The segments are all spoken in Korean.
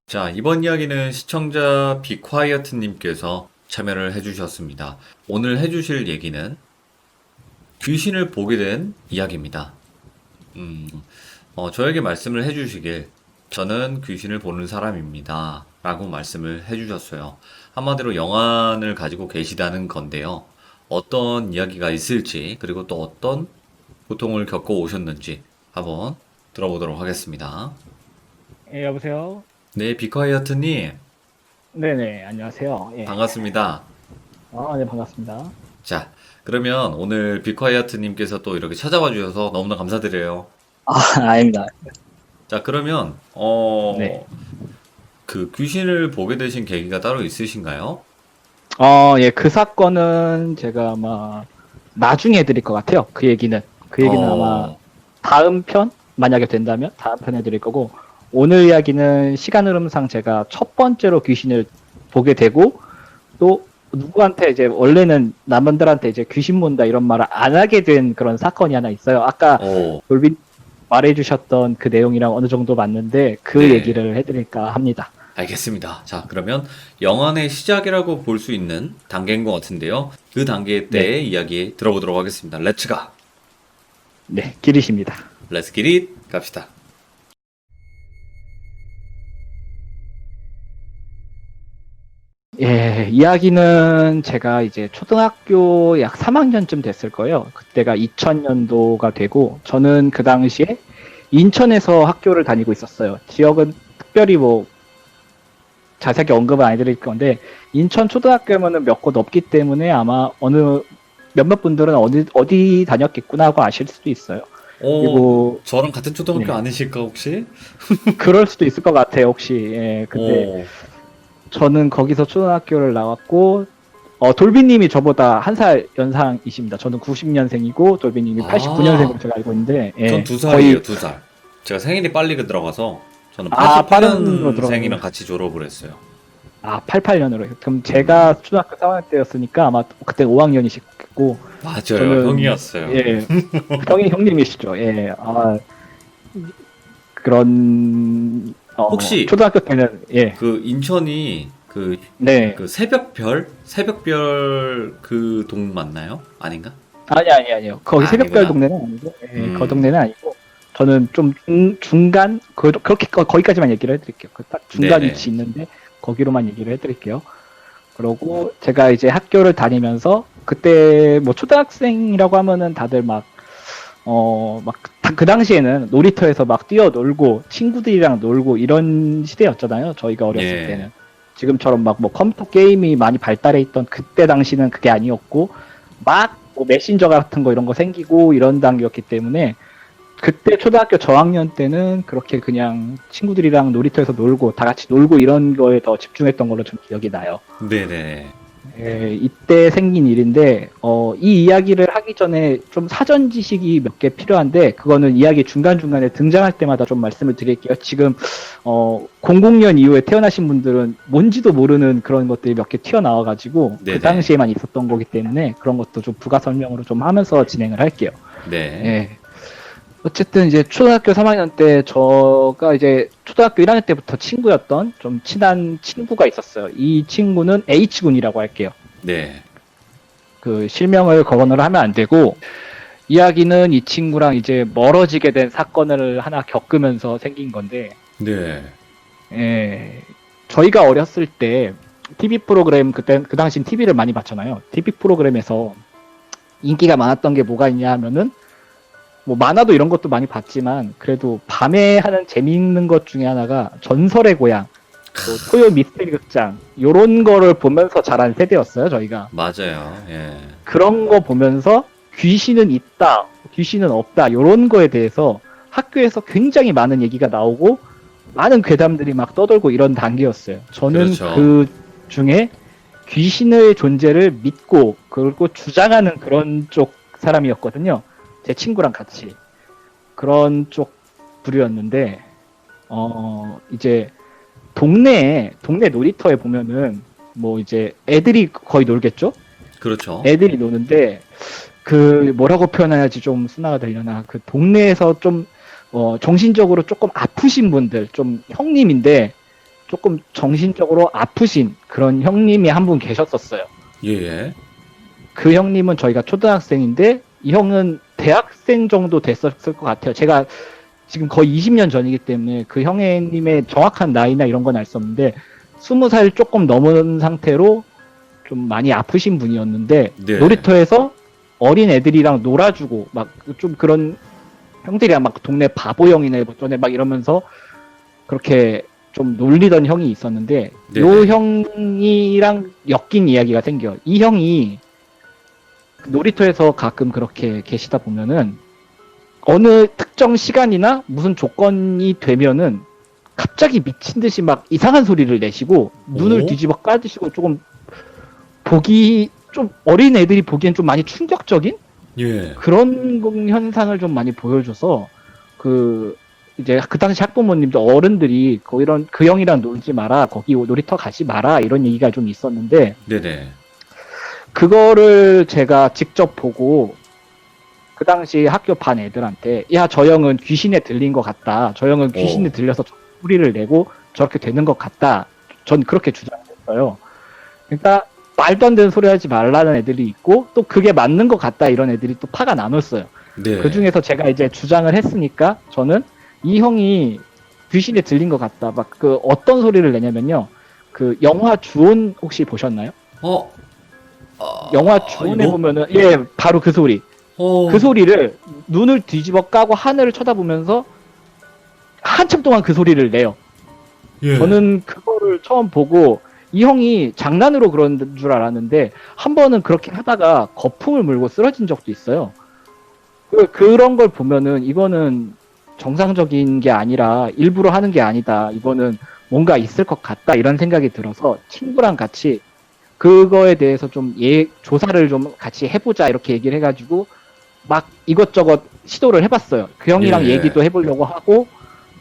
자, 이번 이야기는 시청자 비콰이어트님께서 참여를 해주셨습니다. 오늘 해주실 얘기는 귀신을 보게 된 이야기입니다. 저에게 말씀을 해주시길, 저는 귀신을 보는 사람입니다. 라고 말씀을 해주셨어요. 한마디로 영안을 가지고 계시다는 건데요. 어떤 이야기가 있을지, 그리고 또 어떤 고통을 겪어 오셨는지 한번 들어보도록 하겠습니다. 예, 여보세요? 네, 비콰이어트님, 네네, 안녕하세요. 예. 반갑습니다. 네, 반갑습니다. 자, 그러면 오늘 비콰이어트님께서 또 이렇게 찾아와 주셔서 너무나 감사드려요. 아닙니다. 자, 그러면, 네. 그 귀신을 보게 되신 계기가 따로 있으신가요? 예, 그 사건은 제가 아마 나중에 드릴 것 같아요. 그 얘기는. 그 얘기는 아마 어, 다음 편? 만약에 된다면 다음 편에 드릴 거고, 오늘 이야기는 시간 흐름상 제가 첫 번째로 귀신을 보게 되고, 또 누구한테 이제 원래는 남들한테 이제 귀신 본다 이런 말을 안 하게 된 그런 사건이 하나 있어요. 아까 어, 돌빈 말해주셨던 그 내용이랑 어느 정도 맞는데 그 네, 얘기를 해드릴까 합니다. 알겠습니다. 자, 그러면 영화의 시작이라고 볼 수 있는 단계인 것 같은데요. 그 단계 네, 때의 이야기 들어보도록 하겠습니다. 렛츠 가! 네, 기리십니다. 렛츠 기릿! 갑시다. 예, 이야기는 제가 이제 초등학교 약 3학년쯤 됐을 거예요. 그때가 2000년도가 되고, 저는 그 당시에 인천에서 학교를 다니고 있었어요. 지역은 특별히 뭐 자세하게 언급은 안 해드릴 건데, 인천 초등학교면은 몇 곳 없기 때문에 아마 어느 몇몇 분들은 어디 다녔겠구나 하고 아실 수도 있어요. 그리고 저랑 같은 초등학교 네, 아니실까, 혹시? 그럴 수도 있을 것 같아요. 혹시 예, 근데 오, 저는 거기서 초등학교를 나왔고 돌비님이 저보다 한 살 연상이십니다. 저는 90년생이고 돌비님이 아, 89년생으로 제가 알고 있는데 전 예, 두 거의 살이에요, 두 살. 제가 생일이 빨리 들어가서 저는 빠른으로 들어간 거예요. 88년생이랑 같이 졸업을 했어요. 88년으로. 그럼 음, 제가 초등학교 3학년 때였으니까 아마 그때 5학년이셨고 맞아요, 저는 형이었어요. 예, 형님이시죠. 예, 그런 혹시 초등학교 때는 예, 그 인천이 네. 그 새벽별 그 동 맞나요? 아닌가? 아니요. 거기 아, 새벽별 아니구나. 동네는 아니고, 예, 그 음, 동네는 아니고, 저는 좀 중간, 그렇게, 거기까지만 얘기를 해드릴게요. 그 딱 중간 네네. 위치 있는데, 거기로만 얘기를 해드릴게요. 그러고, 제가 이제 학교를 다니면서, 그때 뭐 초등학생이라고 하면은 다들 막, 그 당시에는 놀이터에서 막 뛰어놀고, 친구들이랑 놀고 이런 시대였잖아요. 저희가 어렸을 예. 때는. 지금처럼 막 뭐 컴퓨터 게임이 많이 발달해 있던 그때 당시는 그게 아니었고, 막 뭐 메신저 같은 거 이런 거 생기고 이런 단계였기 때문에 그때 초등학교 저학년 때는 그렇게 그냥 친구들이랑 놀이터에서 놀고 다 같이 놀고 이런 거에 더 집중했던 걸로 좀 기억이 나요. 네네. 예, 이때 생긴 일인데 이 이야기를 하기 전에 좀 사전 지식이 몇 개 필요한데 그거는 이야기 중간중간에 등장할 때마다 좀 말씀을 드릴게요. 지금 00년 이후에 태어나신 분들은 뭔지도 모르는 그런 것들이 몇 개 튀어나와가지고 그 네네. 당시에만 있었던 거기 때문에 그런 것도 좀 부가 설명으로 좀 하면서 진행을 할게요. 네. 예. 어쨌든 이제 초등학교 3학년 때 저가 이제 초등학교 1학년 때부터 친구였던 좀 친한 친구가 있었어요. 이 친구는 H군이라고 할게요. 네. 그 실명을 거론을 하면 안 되고 이야기는 이 친구랑 이제 멀어지게 된 사건을 하나 겪으면서 생긴 건데 네. 예, 저희가 어렸을 때 TV 프로그램 그때 그 당시 TV를 많이 봤잖아요. TV 프로그램에서 인기가 많았던 게 뭐가 있냐 하면은 뭐 만화도 이런 것도 많이 봤지만 그래도 밤에 하는 재미있는 것 중에 하나가 전설의 고향, 또 토요 미스테리 극장 요런 거를 보면서 자란 세대였어요 저희가. 맞아요. 예. 그런 거 보면서 귀신은 있다, 귀신은 없다 요런 거에 대해서 학교에서 굉장히 많은 얘기가 나오고 많은 괴담들이 막 떠돌고 이런 단계였어요. 저는 그렇죠. 그 중에 귀신의 존재를 믿고 그리고 주장하는 그런 쪽 사람이었거든요. 제 친구랑 같이. 그런 쪽 부류였는데, 이제 동네 놀이터에 보면은 뭐 이제 애들이 거의 놀겠죠? 그렇죠. 애들이 노는데, 그 뭐라고 표현해야지 좀 순화가 되려나. 그 동네에서 좀, 정신적으로 조금 아프신 분들, 좀 형님인데, 조금 정신적으로 아프신 그런 형님이 한 분 계셨었어요. 예. 그 형님은 저희가 초등학생인데 이 형은 대학생 정도 됐었을 것 같아요. 제가 지금 거의 20년 전이기 때문에 그 형님의 정확한 나이나 이런 건 알 수 없는데 20살 조금 넘은 상태로 좀 많이 아프신 분이었는데 네. 놀이터에서 어린 애들이랑 놀아주고 막 좀 그런 형들이랑 막 동네 바보 형이네 뭐 전에 막 이러면서 그렇게 좀 놀리던 형이 있었는데 네. 요 형이랑 엮인 이야기가 생겨. 이 형이 놀이터에서 가끔 그렇게 계시다 보면은 어느 특정 시간이나 무슨 조건이 되면은 갑자기 미친 듯이 막 이상한 소리를 내시고 눈을 오? 뒤집어 까지시고 조금 보기 좀 어린 애들이 보기엔 좀 많이 충격적인 예. 그런 현상을 좀 많이 보여줘서 그 이제 그 당시 학부모님도 어른들이 이런 그 형이랑 놀지 마라 거기 놀이터 가지 마라 이런 얘기가 좀 있었는데 네네. 그거를 제가 직접 보고 그 당시 학교 반 애들한테 야 저 형은 귀신에 들린 것 같다 저 형은 귀신에 들려서 소리를 내고 저렇게 되는 것 같다 전 그렇게 주장했어요. 그러니까 말도 안 되는 소리 하지 말라는 애들이 있고 또 그게 맞는 것 같다 이런 애들이 또 파가 나눴어요. 네. 그 중에서 제가 이제 주장을 했으니까 저는 이 형이 귀신에 들린 것 같다. 막 그 어떤 소리를 내냐면요. 그 영화 주온 혹시 보셨나요? 영화 주온에 이거? 보면은 예 바로 그 소리. 어. 그 소리를 눈을 뒤집어 까고 하늘을 쳐다보면서 한참 동안 그 소리를 내요. 예. 저는 그거를 처음 보고 이 형이 장난으로 그런 줄 알았는데 한 번은 그렇게 하다가 거품을 물고 쓰러진 적도 있어요. 그런 걸 보면은 이거는 정상적인 게 아니라 일부러 하는 게 아니다. 이거는 뭔가 있을 것 같다. 이런 생각이 들어서 친구랑 같이 그거에 대해서 좀 조사를 좀 같이 해보자. 이렇게 얘기를 해가지고 막 이것저것 시도를 해봤어요. 그 형이랑 예. 얘기도 해보려고 하고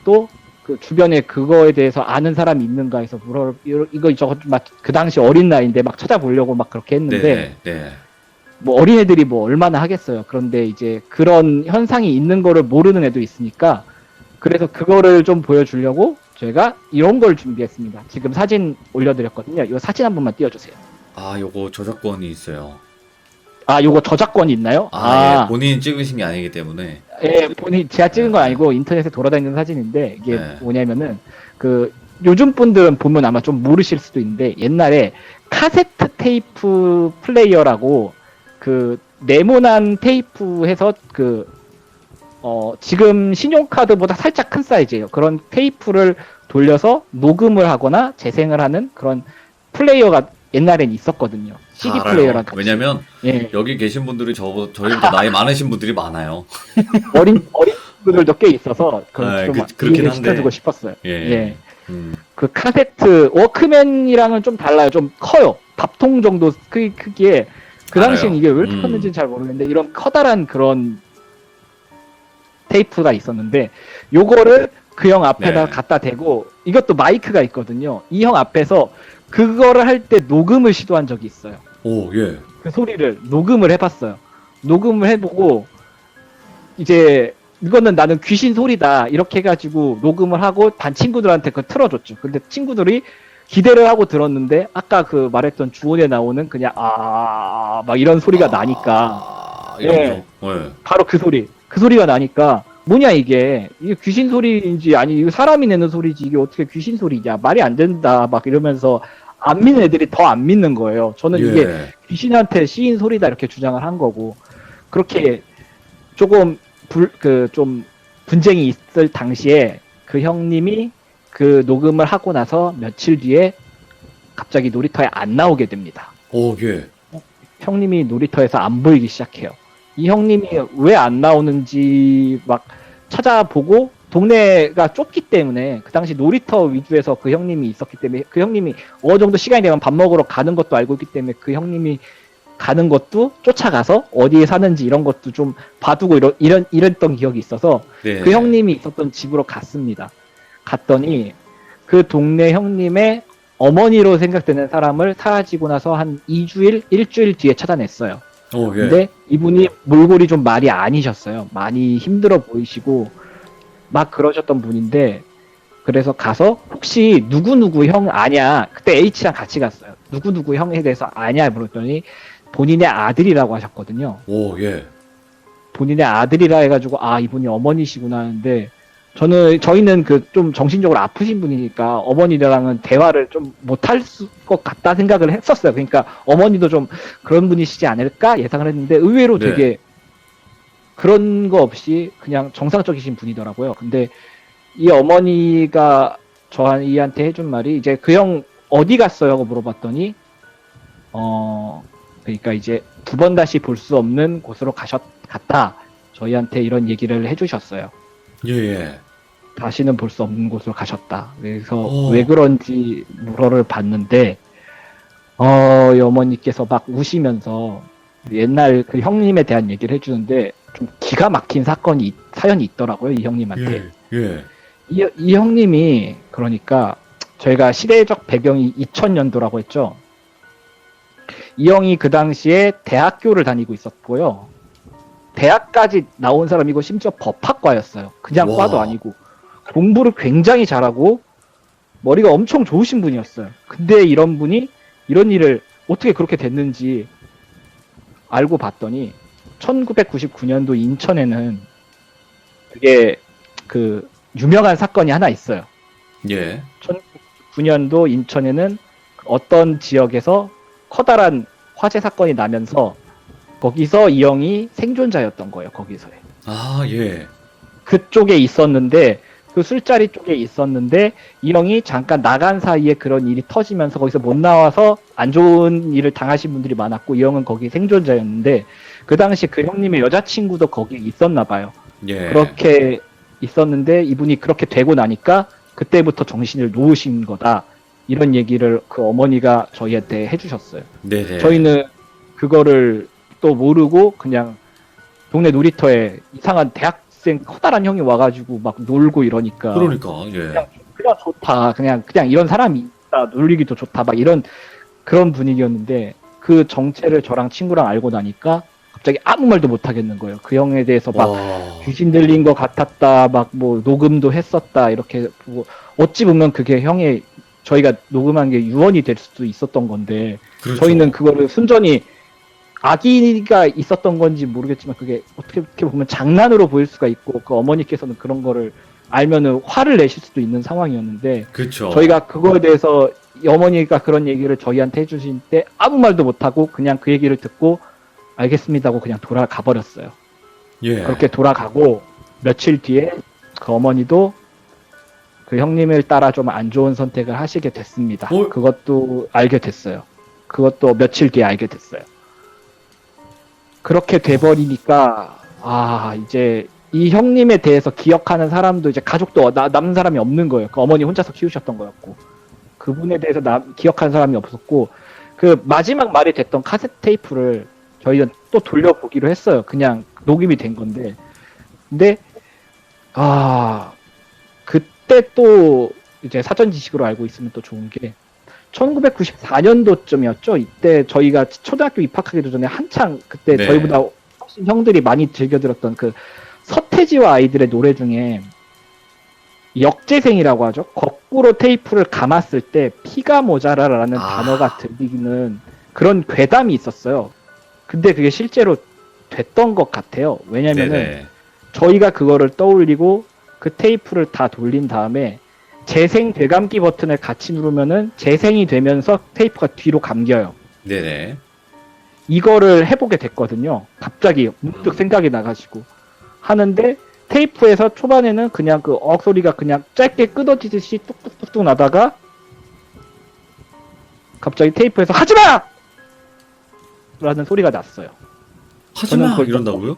또 그 주변에 그거에 대해서 아는 사람이 있는가 해서 이거 저거 막 그 당시 어린 나이인데 막 찾아보려고 막 그렇게 했는데 네. 뭐 어린애들이 뭐 얼마나 하겠어요. 그런데 이제 그런 현상이 있는 거를 모르는 애도 있으니까 그래서 그거를 좀 보여주려고 저희가 이런 걸 준비했습니다. 지금 사진 올려드렸거든요. 이 사진 한 번만 띄워주세요. 아, 요거 저작권이 있어요. 아, 요거 저작권이 있나요? 예. 본인이 찍으신 게 아니기 때문에. 예, 제가 찍은 건 아니고 인터넷에 돌아다니는 사진인데 이게 네. 뭐냐면은 그 요즘 분들은 보면 아마 좀 모르실 수도 있는데 옛날에 카세트 테이프 플레이어라고 그 네모난 테이프 해서 지금 신용카드보다 살짝 큰 사이즈예요. 그런 테이프를 돌려서 녹음을 하거나 재생을 하는 그런 플레이어가 옛날엔 있었거든요. CD 다 알아요. 플레이어랑 같이. 왜냐면 예. 여기 계신 분들이 저희보다 나이 많으신 분들이 많아요. 어린 분들도 꽤 있어서 네, 좀 그렇긴 이해를 한데. 시켜주고 싶었어요. 예. 예. 음. 그 카세트 워크맨이랑은 좀 달라요. 좀 커요. 밥통 정도 크기에 그 당시엔 알아요. 이게 왜 이렇게 컸는지는 잘 모르겠는데 이런 커다란 그런 테이프가 있었는데 요거를 그 형 앞에다 네. 갖다 대고 이것도 마이크가 있거든요. 이 형 앞에서 그거를 할 때 녹음을 시도한 적이 있어요. 오, 예. 그 소리를 녹음을 해봤어요. 녹음을 해보고 이제 이거는 나는 귀신 소리다 이렇게 해가지고 녹음을 하고 반 친구들한테 그걸 틀어줬죠. 근데 친구들이 기대를 하고 들었는데 아까 그 말했던 주온에 나오는 그냥 막 이런 소리가 나니까 예. 바로 그 소리가 나니까 뭐냐 이게 귀신 소리인지 아니 이거 사람이 내는 소리지 이게 어떻게 귀신 소리냐 말이 안 된다 막 이러면서 안 믿는 애들이 더 안 믿는 거예요. 저는 이게 귀신한테 씌인 소리다 이렇게 주장을 한 거고 그렇게 조금 좀 분쟁이 있을 당시에 그 형님이 그 녹음을 하고 나서 며칠 뒤에 갑자기 놀이터에 안 나오게 됩니다. 오, 예. 형님이 놀이터에서 안 보이기 시작해요. 이 형님이 왜 안 나오는지 막 찾아보고 동네가 좁기 때문에 그 당시 놀이터 위주에서 그 형님이 있었기 때문에 그 형님이 어느 정도 시간이 되면 밥 먹으러 가는 것도 알고 있기 때문에 그 형님이 가는 것도 쫓아가서 어디에 사는지 이런 것도 좀 봐두고 이랬던 기억이 있어서 네. 그 형님이 있었던 집으로 갔습니다. 갔더니 그 동네 형님의 어머니로 생각되는 사람을 사라지고 나서 한 2주일, 일주일 뒤에 찾아냈어요. 오, 예. 근데 이분이 몰골이 좀 말이 아니셨어요. 많이 힘들어 보이시고 막 그러셨던 분인데 그래서 가서 혹시 누구누구 형 아냐? 그때 H랑 같이 갔어요. 누구누구 형에 대해서 아냐? 물었더니 본인의 아들이라고 하셨거든요. 오, 예. 본인의 아들이라 해가지고 아 이분이 어머니시구나 하는데 저희는 그 좀 정신적으로 아프신 분이니까 어머니랑은 대화를 좀 못할 것 같다 생각을 했었어요. 그러니까 어머니도 좀 그런 분이시지 않을까 예상을 했는데 의외로 네. 되게 그런 거 없이 그냥 정상적이신 분이더라고요. 근데 이 어머니가 저희한테 해준 말이 이제 그 형 어디 갔어요? 하고 물어봤더니 그러니까 이제 두 번 다시 볼 수 없는 곳으로 갔다. 저희한테 이런 얘기를 해주셨어요. 예, 예. 다시는 볼 수 없는 곳으로 가셨다. 그래서 오. 왜 그런지 물어를 봤는데 이 어머니께서 막 우시면서 옛날 그 형님에 대한 얘기를 해주는데 좀 기가 막힌 사연이 있더라고요. 이 형님한테. 예, 예. 이 형님이 그러니까 저희가 시대적 배경이 2000년도라고 했죠. 이 형이 그 당시에 대학교를 다니고 있었고요. 대학까지 나온 사람이고 심지어 법학과였어요. 그냥 와. 과도 아니고 공부를 굉장히 잘하고 머리가 엄청 좋으신 분이었어요. 근데 이런 분이 이런 일을 어떻게 그렇게 됐는지 알고 봤더니 1999년도 인천에는 되게 그 유명한 사건이 하나 있어요. 예. 1999년도 인천에는 어떤 지역에서 커다란 화재 사건이 나면서 거기서 이 형이 생존자였던 거예요. 거기서의. 아, 예. 그쪽에 있었는데 그 술자리 쪽에 있었는데 이 형이 잠깐 나간 사이에 그런 일이 터지면서 거기서 못 나와서 안 좋은 일을 당하신 분들이 많았고 이 형은 거기 생존자였는데 그 당시 그 형님의 여자친구도 거기에 있었나 봐요. 예. 그렇게 있었는데 이분이 그렇게 되고 나니까 그때부터 정신을 놓으신 거다. 이런 얘기를 그 어머니가 저희한테 해주셨어요. 네네. 저희는 그거를 또 모르고 그냥 동네 놀이터에 이상한 대학생 커다란 형이 와가지고 막 놀고 이러니까 그러니까, 예. 그냥 좋다. 그냥 이런 사람이 있다. 놀리기도 좋다. 막 이런 그런 분위기였는데 그 정체를 저랑 친구랑 알고 나니까 갑자기 아무 말도 못 하겠는 거예요. 그 형에 대해서 막 와. 귀신 들린 것 같았다. 막 뭐 녹음도 했었다. 이렇게 뭐 어찌 보면 그게 형의 저희가 녹음한 게 유언이 될 수도 있었던 건데 그렇죠. 저희는 그거를 순전히 악의가 있었던 건지 모르겠지만 그게 어떻게 보면 장난으로 보일 수가 있고 그 어머니께서는 그런 거를 알면은 화를 내실 수도 있는 상황이었는데 그렇죠. 저희가 그거에 대해서 어머니가 그런 얘기를 저희한테 해주신 때 아무 말도 못하고 그냥 그 얘기를 듣고 알겠습니다 하고 그냥 돌아가 버렸어요. 예. 그렇게 돌아가고 며칠 뒤에 그 어머니도 그 형님을 따라 좀 안 좋은 선택을 하시게 됐습니다. 그것도 알게 됐어요. 그것도 며칠 뒤에 알게 됐어요. 그렇게 돼버리니까 이제 이 형님에 대해서 기억하는 사람도 이제 가족도 남는 사람이 없는 거예요. 그 어머니 혼자서 키우셨던 거였고 그분에 대해서 기억하는 사람이 없었고 그 마지막 말이 됐던 카세트 테이프를 저희는 또 돌려보기로 했어요. 그냥 녹음이 된 건데 근데 그때 또 이제 사전 지식으로 알고 있으면 또 좋은 게 1994년도쯤이었죠. 이때 저희가 초등학교 입학하기도 전에 한창 그때 네. 저희보다 훨씬 형들이 많이 즐겨 들었던 그 서태지와 아이들의 노래 중에 역재생이라고 하죠. 거꾸로 테이프를 감았을 때 피가 모자라라는 단어가 들리는 그런 괴담이 있었어요. 근데 그게 실제로 됐던 것 같아요. 왜냐면은 네네. 저희가 그거를 떠올리고 그 테이프를 다 돌린 다음에 재생 되감기 버튼을 같이 누르면은 재생이 되면서 테이프가 뒤로 감겨요. 네네. 이거를 해보게 됐거든요. 갑자기 문득 생각이 나가지고 하는데 테이프에서 초반에는 그냥 그 소리가 그냥 짧게 끊어지듯이 뚝뚝뚝뚝 나다가 갑자기 테이프에서 하지마! 라는 소리가 났어요. 하지마! 그걸 이런다고요?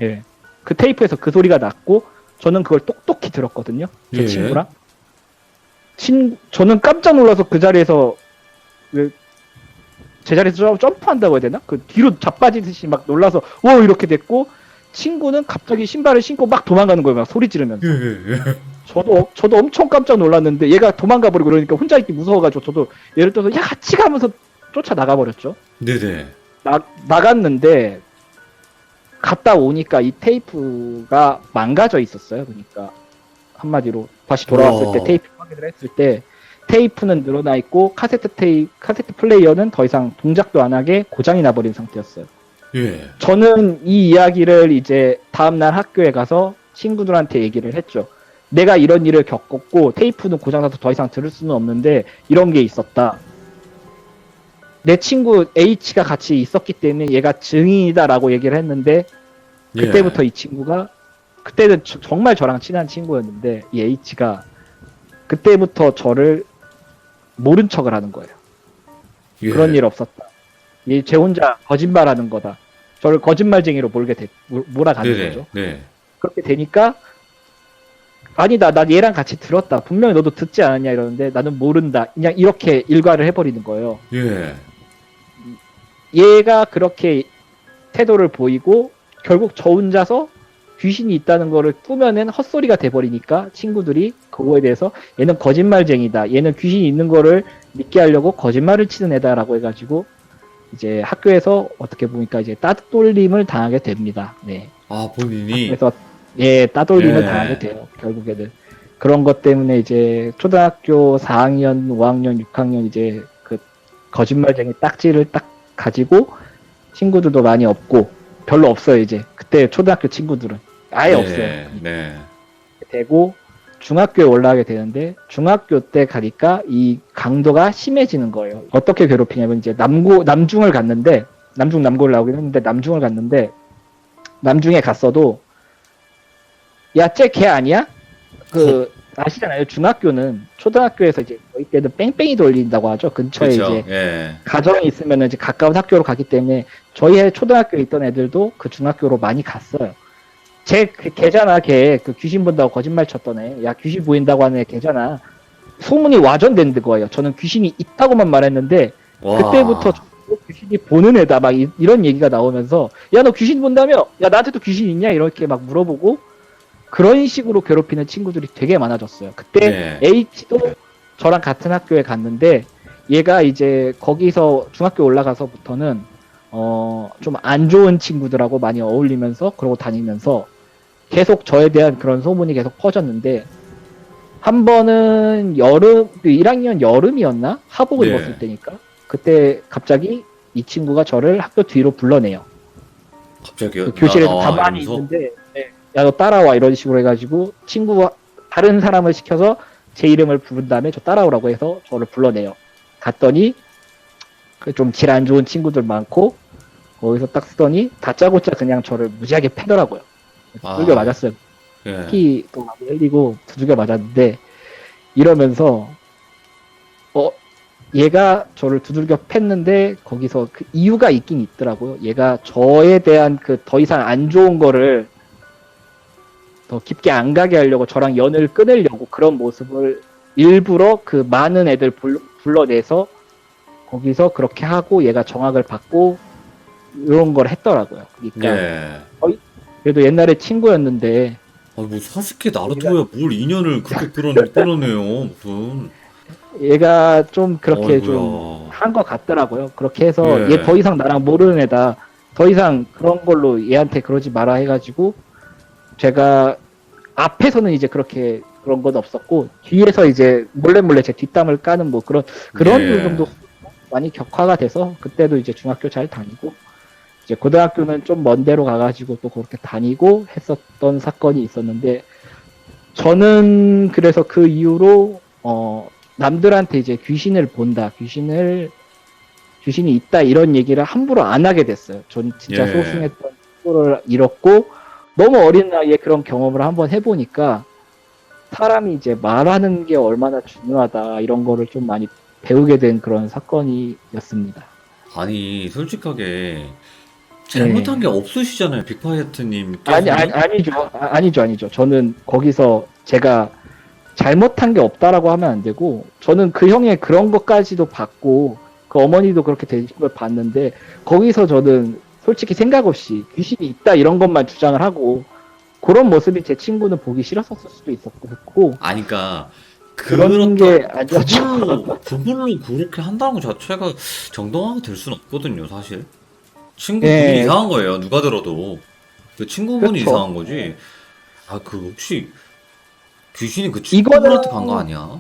예. 그 테이프에서 그 소리가 났고 저는 그걸 똑똑히 들었거든요. 제 예. 친구랑. 저는 깜짝 놀라서 그 자리에서 제자리에서 점프한다고 해야 되나? 그 뒤로 자빠지듯이 막 놀라서 이렇게 됐고 친구는 갑자기 신발을 신고 막 도망가는 거예요. 막 소리 지르면서. 저도 엄청 깜짝 놀랐는데 얘가 도망가 버리고 그러니까 혼자 있기 무서워가지고 저도 예를 들어서 야 같이 가면서 쫓아 나가 버렸죠. 네네. 나갔는데 갔다 오니까 이 테이프가 망가져 있었어요. 그러니까 한마디로 다시 돌아왔을 우와. 때 테이프 확인을 했을 때 테이프는 늘어나 있고 카세트 플레이어는 더 이상 동작도 안 하게 고장이 나버린 상태였어요. 예. 저는 이 이야기를 이제 다음날 학교에 가서 친구들한테 얘기를 했죠. 내가 이런 일을 겪었고 테이프는 고장나서 더 이상 들을 수는 없는데 이런 게 있었다. 내 친구 H가 같이 있었기 때문에 얘가 증인이다라고 얘기를 했는데 그때부터 이 친구가 그때는 정말 저랑 친한 친구였는데 이 H가 그때부터 저를 모른 척을 하는 거예요. 예. 그런 일 없었다. 얘 제 혼자 거짓말하는 거다. 저를 거짓말쟁이로 몰아가는 네네. 거죠. 네. 그렇게 되니까 아니다, 난 얘랑 같이 들었다. 분명히 너도 듣지 않았냐 이러는데 나는 모른다. 그냥 이렇게 일과를 해버리는 거예요. 예. 얘가 그렇게 태도를 보이고 결국 저 혼자서 귀신이 있다는 거를 꾸며낸 헛소리가 돼버리니까 친구들이 그거에 대해서 얘는 거짓말쟁이다. 얘는 귀신이 있는 거를 믿게 하려고 거짓말을 치는 애다라고 해가지고 이제 학교에서 어떻게 보니까 이제 따돌림을 당하게 됩니다. 네. 아, 본인이? 그래서 예, 따돌림을 예. 당하게 돼요. 결국에는. 그런 것 때문에 이제 초등학교 4학년, 5학년, 6학년 이제 그 거짓말쟁이 딱지를 딱 가지고 친구들도 많이 없고 별로 없어요, 이제. 그때 초등학교 친구들은. 아예 네. 없어요. 네. 되고 중학교에 올라가게 되는데 중학교 때 가니까 이 강도가 심해지는 거예요. 어떻게 괴롭히냐면 이제 남중을 갔는데 남중 남고를 나오긴 했는데 남중을 갔는데 남중에 갔어도 야, 쟤 걔 아니야? 아시잖아요. 중학교는 초등학교에서 이제 저희 때는 뺑뺑이 돌린다고 하죠. 근처에 그렇죠. 이제 예. 가정이 있으면 이제 가까운 학교로 가기 때문에 저희 초등학교에 있던 애들도 그 중학교로 많이 갔어요. 걔잖아, 걔. 그 귀신 본다고 거짓말 쳤던 애. 야, 귀신 보인다고 하는 애 걔잖아. 소문이 와전된 거예요. 저는 귀신이 있다고만 말했는데, 와. 그때부터 귀신이 보는 애다. 막 이런 얘기가 나오면서, 야, 너 귀신 본다며? 야, 나한테도 귀신 있냐? 이렇게 막 물어보고, 그런 식으로 괴롭히는 친구들이 되게 많아졌어요. 그때 네. H도 저랑 같은 학교에 갔는데, 얘가 이제 거기서 중학교 올라가서부터는, 좀 안 좋은 친구들하고 많이 어울리면서, 그러고 다니면서, 계속 저에 대한 그런 소문이 계속 퍼졌는데 한 번은 1학년 여름이었나? 하복을 네. 입었을 때니까 그때 갑자기 이 친구가 저를 학교 뒤로 불러내요. 갑자기요? 그 교실에 나와, 가만히 이러면서? 있는데 야, 너 따라와 이런 식으로 해가지고 친구가 다른 사람을 시켜서 제 이름을 부른 다음에 저 따라오라고 해서 저를 불러내요. 갔더니 좀 질 안 좋은 친구들 많고 거기서 딱 쓰더니 다짜고짜 그냥 저를 무지하게 패더라고요. 두들겨 맞았어요. 예. 피도 많이 흘리고 두들겨 맞았는데 이러면서 얘가 저를 두들겨 팼는데 거기서 그 이유가 있긴 있더라고요. 얘가 저에 대한 그 더 이상 안 좋은 거를 더 깊게 안 가게 하려고 저랑 연을 끊으려고 그런 모습을 일부러 그 많은 애들 불러내서 거기서 그렇게 하고 얘가 정학을 받고 이런 걸 했더라고요. 그러니까 예. 그래도 옛날에 친구였는데 아, 뭐 사스케 나루토야 뭘 인연을 그렇게 끌어내요, 무슨. 얘가 좀 그렇게 어이구야. 좀 한 것 같더라고요. 그렇게 해서 예. 얘 더 이상 나랑 모르는 애다. 더 이상 그런 걸로 얘한테 그러지 마라 해가지고 제가 앞에서는 이제 그렇게 그런 건 없었고 뒤에서 이제 몰래 제 뒷담을 까는 뭐 그런 예. 정도 많이 격화가 돼서 그때도 이제 중학교 잘 다니고 이제 고등학교는 좀 먼 데로 가가지고 또 그렇게 다니고 했었던 사건이 있었는데 저는 그래서 그 이후로 남들한테 이제 귀신을 본다, 귀신이 있다 이런 얘기를 함부로 안 하게 됐어요. 전 진짜 예. 소중했던 친구를 잃었고 너무 어린 나이에 그런 경험을 한번 해보니까 사람이 이제 말하는 게 얼마나 중요하다 이런 거를 좀 많이 배우게 된 그런 사건이었습니다. 아니, 솔직하게 잘못한 게 없으시잖아요, 빅파이어트님께서. 아니죠. 저는 거기서 제가 잘못한 게 없다라고 하면 안 되고, 저는 그 형의 그런 것까지도 봤고, 그 어머니도 그렇게 되신 걸 봤는데, 거기서 저는 솔직히 생각 없이 귀신이 있다 이런 것만 주장을 하고, 그런 모습이 제 친구는 보기 싫었을 수도 있었고, 아니, 그러니까 그런 게 아니었죠. 그분로 그렇게 한다는 것 자체가 정당화가 될 수는 없거든요, 사실. 친구분이 예. 이상한 거예요, 누가 들어도. 그 친구분이 그렇죠. 이상한 거지. 아, 그 혹시 귀신이 그 이거는- 친구한테 간 거 아니야?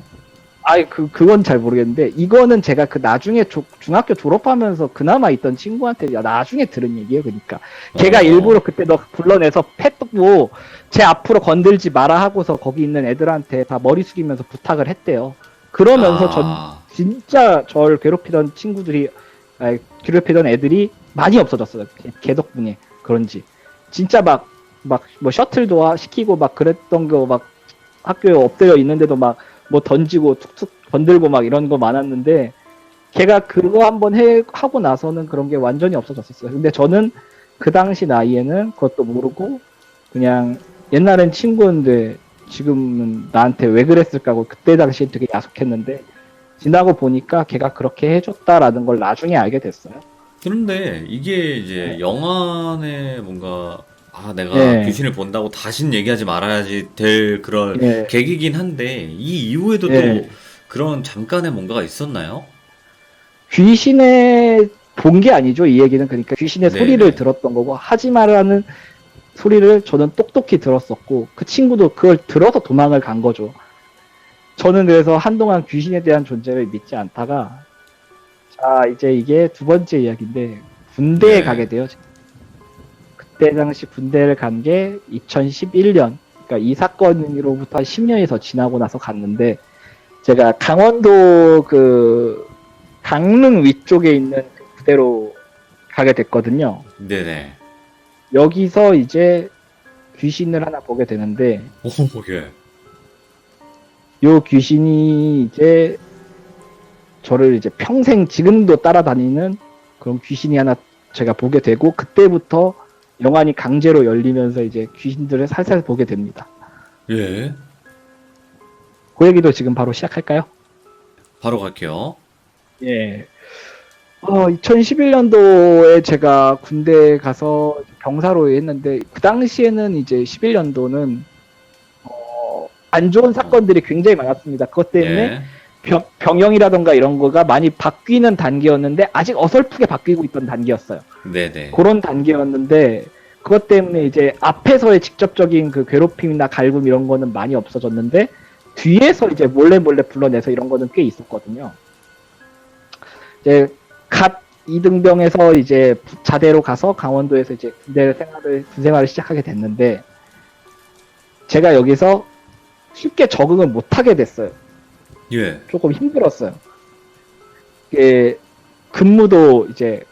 아이, 그건 잘 모르겠는데, 이거는 제가 그 나중에 중학교 졸업하면서 그나마 있던 친구한테 나중에 들은 얘기예요, 그러니까. 걔가 어. 일부러 그때 너 불러내서 패ጥ고, 제 앞으로 건들지 마라 하고서 거기 있는 애들한테 다 머리 숙이면서 부탁을 했대요. 그러면서 아. 진짜 절 괴롭히던 친구들이, 괴롭히던 애들이 많이 없어졌어요. 걔 덕분에. 그런지. 진짜 뭐 셔틀도 시키고 막 그랬던 거 막 학교에 엎드려 있는데도 막 뭐 던지고 툭툭 건들고 막 이런 거 많았는데, 걔가 그거 한번 하고 나서는 그런 게 완전히 없어졌었어요. 근데 저는 그 당시 나이에는 그것도 모르고 그냥 옛날엔 친구인데 지금은 나한테 왜 그랬을까 하고 그때 당시엔 되게 야속했는데, 지나고 보니까 걔가 그렇게 해줬다라는 걸 나중에 알게 됐어요. 그런데 이게 이제 네. 영화에 뭔가 내가 예, 귀신을 본다고 다신 얘기하지 말아야지 될 그런 예, 계기긴 한데 이 이후에도 또 예. 그런 잠깐의 뭔가가 있었나요? 귀신의 본 게 아니죠, 이 얘기는. 그러니까 귀신의 소리를 네네. 들었던 거고, 하지 말라는 소리를 저는 똑똑히 들었었고, 그 친구도 그걸 들어서 도망을 간 거죠. 저는 그래서 한동안 귀신에 대한 존재를 믿지 않다가, 자, 이제 이게 두 번째 이야기인데, 군대에 네. 가게 돼요. 그때 당시 군대를 간 게 2011년, 그러니까 이 사건으로부터 10년이 더 지나고 나서 갔는데, 제가 강원도 강릉 위쪽에 있는 그 부대로 가게 됐거든요. 네네. 여기서 이제 귀신을 하나 보게 되는데, 오, 예. 요 귀신이 이제 저를 이제 평생 지금도 따라다니는 그런 귀신이 하나 제가 보게 되고, 그때부터 영안이 강제로 열리면서 이제 귀신들을 살살 보게 됩니다. 예. 그 얘기도 지금 바로 시작할까요? 바로 갈게요. 예. 2011년도에 제가 군대에 가서 병사로 했는데, 그 당시에는 이제 11년도는 안 좋은 사건들이 굉장히 많았습니다. 그것 때문에 예. 병영이라던가 이런 거가 많이 바뀌는 단계였는데, 아직 어설프게 바뀌고 있던 단계였어요. 네네. 그런 단계였는데, 그것 때문에 이제 앞에서의 직접적인 그 괴롭힘이나 갈굼 이런 거는 많이 없어졌는데, 뒤에서 이제 몰래 불러내서 이런 거는 꽤 있었거든요. 이제 갓 이등병에서 이제 자대로 가서 강원도에서 이제 군 생활을 시작하게 됐는데, 제가 여기서 쉽게 적응을 못하게 됐어요. 예. 조금 힘들었어요. 이게 근무도 이제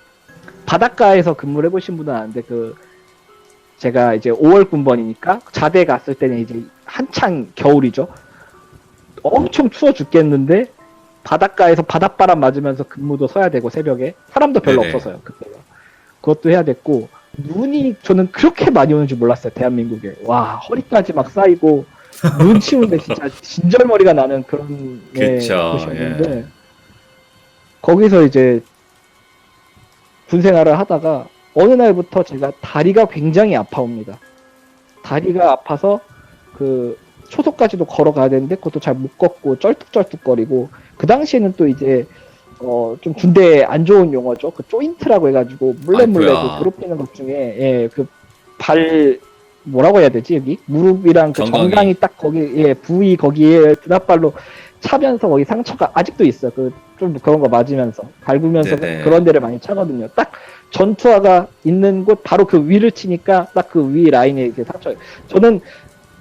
바닷가에서 근무를 해보신 분은 아는데, 제가 이제 5월 군번이니까 자대 갔을 때는 이제 한창 겨울이죠. 엄청 추워 죽겠는데 바닷가에서 바닷바람 맞으면서 근무도 서야 되고, 새벽에 사람도 별로 네네. 없어서요, 그때가. 그것도 해야 됐고, 눈이 저는 그렇게 많이 오는 줄 몰랐어요, 대한민국에. 와, 허리까지 막 쌓이고 눈 치우는데 진짜 진절머리가 나는 그런 그쵸. 곳이었는데, 예. 거기서 이제 군 생활을 하다가 어느 날부터 제가 다리가 굉장히 아파옵니다. 다리가 아파서 초소까지도 걸어가야 되는데 그것도 잘 못 걷고 쩔뚝쩔뚝거리고, 그 당시에는 또 이제 좀 군대에 안 좋은 용어죠. 그 조인트라고 해가지고 몰래 아이쿠야. 괴롭히는 것 중에, 뭐라고 해야 되지, 여기 무릎이랑 그 정강이. 정강이 딱 거기, 부위 거기에 드나발로 차면서 거기 상처가 아직도 있어요. 좀 그런 거 맞으면서 밟으면서 네네. 그런 데를 많이 차거든요. 딱 전투화가 있는 곳 바로 그 위를 치니까 딱 그 위 라인에 이렇게 상처. 저는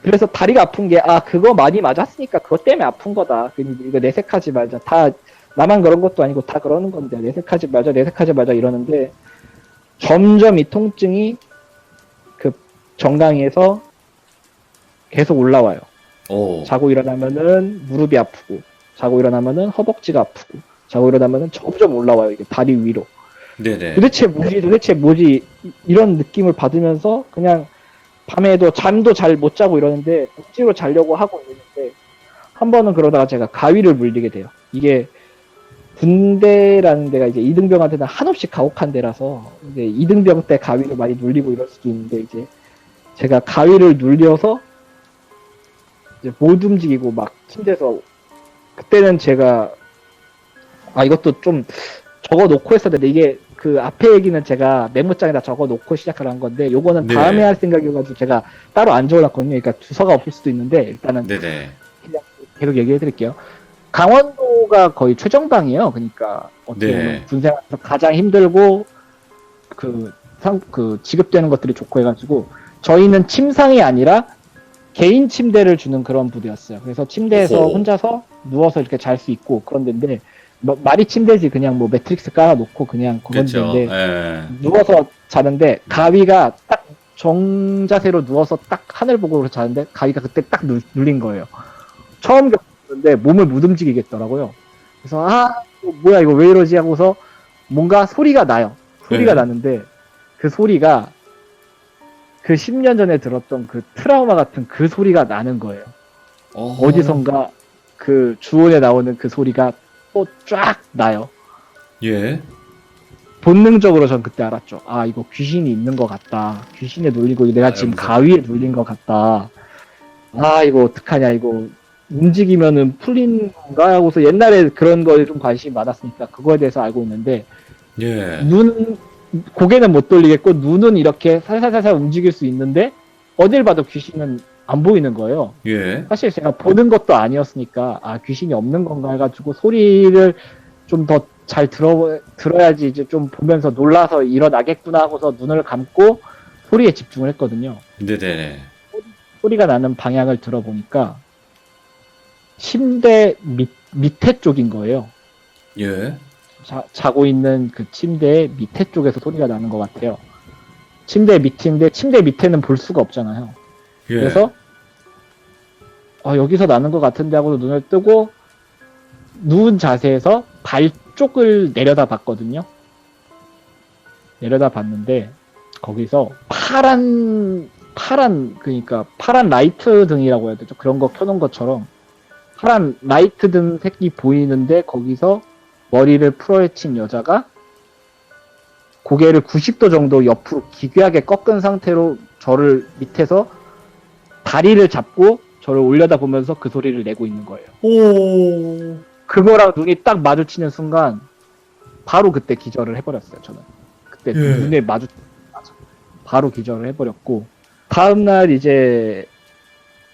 그래서 다리가 아픈 게, 그거 많이 맞았으니까 그것 때문에 아픈 거다. 이거 내색하지 말자. 다 나만 그런 것도 아니고 다 그러는 건데, 내색하지 말자 이러는데, 점점 이 통증이 그 정강이에서 계속 올라와요. 오. 자고 일어나면은 무릎이 아프고, 자고 일어나면은 허벅지가 아프고, 자고 일어나면은 점점 올라와요, 이게 다리 위로. 네네. 도대체 뭐지 이런 느낌을 받으면서 그냥 밤에도 잠도 잘 못 자고 이러는데, 억지로 자려고 하고 있는데, 한 번은 그러다가 제가 가위를 물리게 돼요. 이게 군대라는 데가 이제 이등병한테는 한없이 가혹한 데라서 이제 이등병 때 가위를 많이 눌리고 이럴 수도 있는데, 이제 제가 가위를 눌려서 이제 못 움직이고 막 침대에서, 그때는 제가 이것도 좀 적어 놓고 했었는데, 이게 그 앞에 얘기는 제가 메모장에다 적어 놓고 시작을 한 건데, 요거는 네. 다음에 할 생각이어가지고 제가 따로 안 적어놨거든요. 그러니까 주소가 없을 수도 있는데, 일단은 네네. 그냥 계속 얘기해 드릴게요. 강원도가 거의 최정방이에요. 그러니까 어떻게 보면 네. 군생활에서 가장 힘들고 그 지급되는 것들이 좋고 해가지고, 저희는 침상이 아니라 개인 침대를 주는 그런 부대였어요. 그래서 침대에서 오호. 혼자서 누워서 이렇게 잘 수 있고 그런 데인데, 말이 침대지 그냥 뭐 매트릭스 깔아놓고 그냥 그건 그렇죠. 데인데, 예. 누워서 자는데 가위가 딱 정자세로 누워서 딱 하늘 보고 자는데 가위가 그때 딱 눌린 거예요. 처음 겪었는데 몸을 못 움직이겠더라고요. 그래서 뭐야 이거 왜 이러지 하고서 뭔가 소리가 나요. 소리가 네. 나는데 그 소리가 그 10년 전에 들었던 그 트라우마 같은 그 소리가 나는 거예요. 어디선가 그 주원에 나오는 그 소리가 또 쫙 나요. 예. 본능적으로 전 그때 알았죠. 아, 이거 귀신이 있는 것 같다. 귀신에 눌리고 내가 지금 무섭다. 가위에 눌린 것 같다. 아, 이거 어떡하냐. 이거 움직이면은 풀린 건가 하고서 옛날에 그런 거에 좀 관심이 많았으니까 그거에 대해서 알고 있는데, 예. 고개는 못 돌리겠고 눈은 이렇게 살살살살 움직일 수 있는데 어딜 봐도 귀신은 안 보이는 거예요. 예. 사실 제가 보는 것도 아니었으니까 귀신이 없는 건가 해가지고 소리를 좀 더 잘 들어야지 이제 좀 보면서 놀라서 일어나겠구나 하고서 눈을 감고 소리에 집중을 했거든요. 네네. 소리가 나는 방향을 들어보니까 침대 밑에 쪽인 거예요. 예. 자고 있는 그 침대 밑에 쪽에서 소리가 나는 것 같아요. 침대 밑인데 침대 밑에는 볼 수가 없잖아요. 예. 그래서 여기서 나는 것 같은데 하고 눈을 뜨고 누운 자세에서 발 쪽을 내려다 봤거든요. 내려다 봤는데 거기서 파란 그러니까 파란 라이트 등이라고 해야 되죠. 그런 거 켜놓은 것처럼 파란 라이트 등 색이 보이는데 거기서 머리를 풀어헤친 여자가 고개를 90도 정도 옆으로 기괴하게 꺾은 상태로 저를 밑에서 다리를 잡고 저를 올려다 보면서 그 소리를 내고 있는 거예요. 오. 그거랑 눈이 딱 마주치는 순간 바로 그때 기절을 해버렸어요. 저는 그때 예. 눈에 바로 기절을 해버렸고, 다음날 이제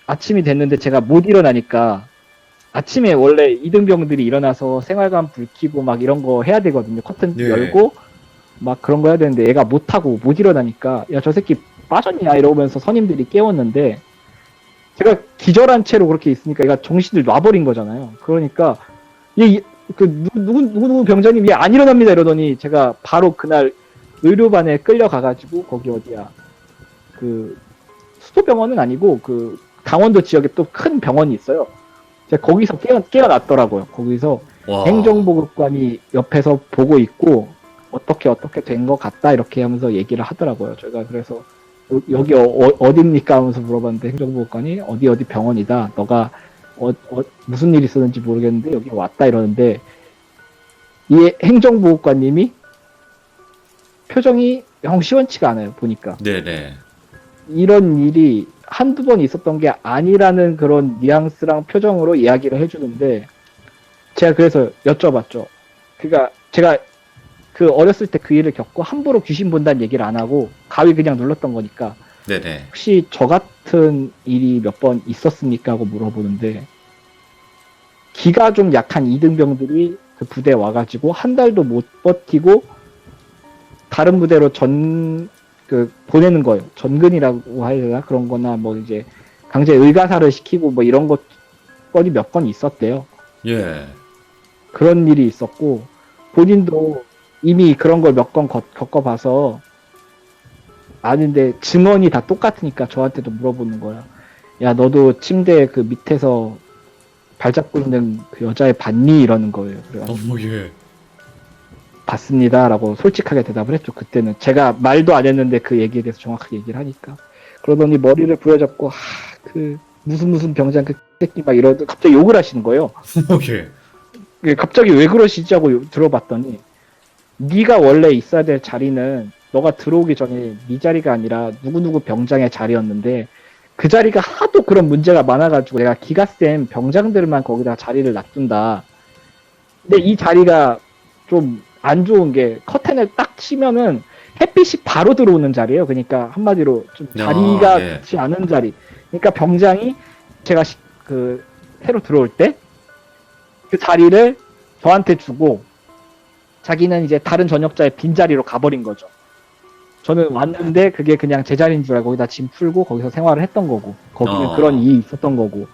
아침이 됐는데 제가 못 일어나니까, 아침에 원래 이등병들이 일어나서 생활관 불 켜고 막 이런 거 해야 되거든요. 커튼 예. 열고 막 그런 거 해야 되는데 얘가 못하고 못 일어나니까 야, 저 새끼 빠졌냐 이러면서 선임들이 깨웠는데, 제가 기절한 채로 그렇게 있으니까 얘가 정신을 놔버린 거잖아요. 그러니까 누구 병장님 얘 안 일어납니다 이러더니 제가 바로 그날 의료반에 끌려가가지고, 거기 어디야, 그 수도병원은 아니고 그 강원도 지역에 또 큰 병원이 있어요. 제가 거기서 깨어났더라고요. 거기서 와. 행정보급관이 옆에서 보고 있고 어떻게 된 것 같다 이렇게 하면서 얘기를 하더라고요. 제가 그래서 여기 어딥니까 하면서 물어봤는데 행정보급관이 어디 병원이다. 너가 무슨 일 있었는지 모르겠는데 여기 왔다 이러는데, 이 행정보급관님이 표정이 영 시원치가 않아요. 보니까 네네. 이런 일이 한두 번 있었던 게 아니라는 그런 뉘앙스랑 표정으로 이야기를 해주는데, 제가 그래서 여쭤봤죠. 그러니까 제가 그 어렸을 때 그 일을 겪고 함부로 귀신 본다는 얘기를 안 하고 가위 그냥 눌렀던 거니까 네네. 혹시 저 같은 일이 몇 번 있었습니까 하고 물어보는데, 기가 좀 약한 이등병들이 그 부대에 와가지고 한 달도 못 버티고 다른 부대로 보내는 거예요. 전근이라고 해야 되나? 그런 거나 뭐 이제 강제 의가사를 시키고 뭐 이런 건이 몇 건 있었대요. 예. 그런 일이 있었고, 본인도 이미 그런 걸 몇 건 겪어봐서 아는데 증언이 다 똑같으니까 저한테도 물어보는 거야. 야, 너도 침대 그 밑에서 발잡고 있는 그 여자애 봤니? 이러는 거예요. 그래가지고 예. 봤습니다 라고 솔직하게 대답을 했죠. 그때는 제가 말도 안 했는데 그 얘기에 대해서 정확하게 얘기를 하니까. 그러더니 머리를 부여잡고 그 무슨 병장 그 새끼 막 이러더 갑자기 욕을 하시는 거예요. 예. 갑자기 왜 그러시지 하고 들어봤더니, 네가 원래 있어야 될 자리는 너가 들어오기 전에 네 자리가 아니라 누구누구 병장의 자리였는데, 그 자리가 하도 그런 문제가 많아가지고 내가 기가 센 병장들만 거기다 자리를 놔둔다. 근데 이 자리가 좀 안 좋은 게 커튼을 딱 치면은 햇빛이 바로 들어오는 자리예요. 그러니까 한마디로 좀 자리가 예. 좋지 않은 자리. 그러니까 병장이 제가 그 새로 들어올 때 그 자리를 저한테 주고 자기는 이제 다른 전역자의 빈자리로 가버린 거죠. 저는 왔는데 그게 그냥 제 자리인 줄 알고 거기다 짐 풀고 거기서 생활을 했던 거고 거기는 그런 일이 있었던 거고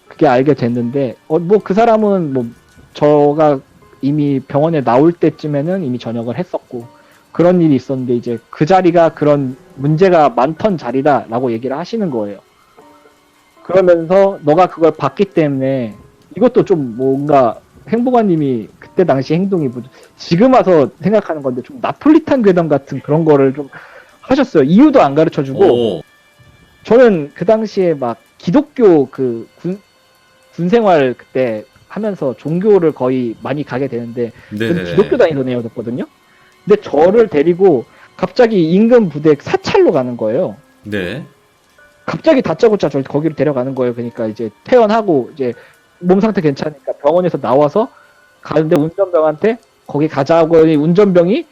그게 알게 됐는데 뭐 그 사람은 뭐 저가 이미 병원에 나올 때쯤에는 이미 전역을 했었고 그런 일이 있었는데 이제 그 자리가 그런 문제가 많던 자리다라고 얘기를 하시는 거예요. 그러면서 너가 그걸 봤기 때문에 이것도 좀 뭔가 행복아님이 그때 당시 행동이 지금 와서 생각하는 건데 좀 나폴리탄 괴담 같은 그런 거를 좀 하셨어요. 이유도 안 가르쳐주고 오. 저는 그 당시에 막 기독교 그 군 생활 그때 하면서 종교를 거의 많이 가게 되는데 저는 기독교 다니던 애였거든요. 근데 저를 데리고 갑자기 인근 부대 사찰로 가는 거예요. 네. 갑자기 다짜고짜 저를 거기로 데려가는 거예요. 그러니까 이제 퇴원하고 이제 몸 상태 괜찮으니까 병원에서 나와서 가는데 운전병한테 거기 가자고 운전병이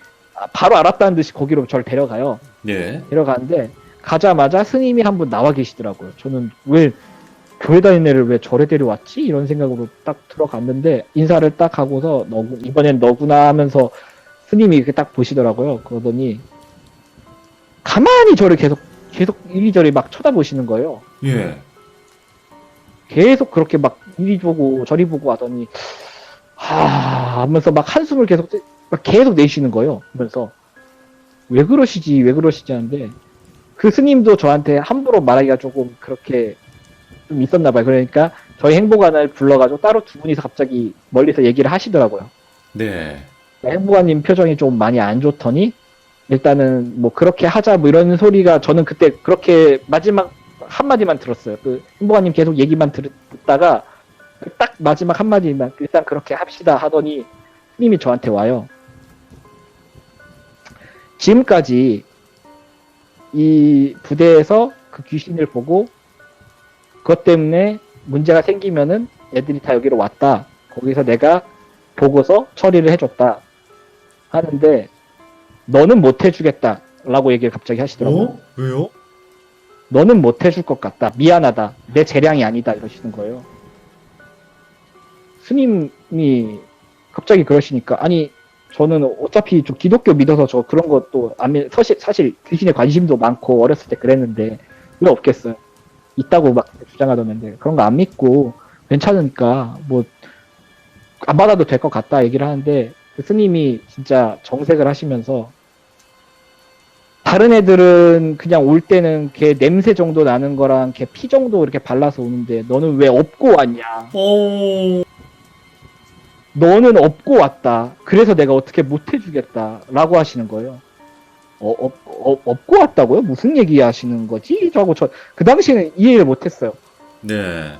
바로 알았다는 듯이 거기로 저를 데려가요. 예. 데려가는데 가자마자 스님이 한 분 나와 계시더라고요. 저는 왜 교회 다니는 애를 왜 절에 데려왔지? 이런 생각으로 딱 들어갔는데 인사를 딱 하고서 이번엔 너구나 하면서 스님이 이렇게 딱 보시더라고요. 그러더니 가만히 저를 계속 이리저리 막 쳐다보시는 거예요. 예. 계속 그렇게 막 이리 보고 저리 보고 하더니 하면서 막 한숨을 계속 내쉬는 거예요. 그러면서 왜 그러시지 하는데 그 스님도 저한테 함부로 말하기가 조금 그렇게 좀 있었나 봐요. 그러니까 저희 행복안을 불러가지고 따로 두 분이서 갑자기 멀리서 얘기를 하시더라고요. 네. 행복아님 표정이 좀 많이 안 좋더니 일단은 뭐 그렇게 하자 뭐 이런 소리가 저는 그때 그렇게 마지막 한마디만 들었어요. 그 행복아님 계속 얘기만 듣다가 딱 마지막 한마디만 일단 그렇게 합시다 하더니 스님이 저한테 와요. 지금까지 이 부대에서 그 귀신을 보고 그것 때문에 문제가 생기면은 애들이 다 여기로 왔다. 거기서 내가 보고서 처리를 해줬다. 하는데 너는 못 해주겠다. 라고 얘기를 갑자기 하시더라고요. 왜요? 너는 못 해줄 것 같다. 미안하다. 내 재량이 아니다. 이러시는 거예요. 스님이 갑자기 그러시니까 아니 저는 어차피 좀 기독교 믿어서 저 그런 것도 사실 귀신에 관심도 많고 어렸을 때 그랬는데 왜 없겠어요. 있다고 막 주장하던데 그런 거 안 믿고 괜찮으니까 뭐 안 받아도 될 것 같다 얘기를 하는데 그 스님이 진짜 정색을 하시면서 다른 애들은 그냥 올 때는 걔 냄새 정도 나는 거랑 걔 피 정도 이렇게 발라서 오는데 너는 왜 업고 왔냐. 오. 너는 업고 왔다. 그래서 내가 어떻게 못 해주겠다. 라고 하시는 거예요. 업고 왔다고요? 무슨 얘기 하시는 거지? 하고 그 당시에는 이해를 못 했어요. 네.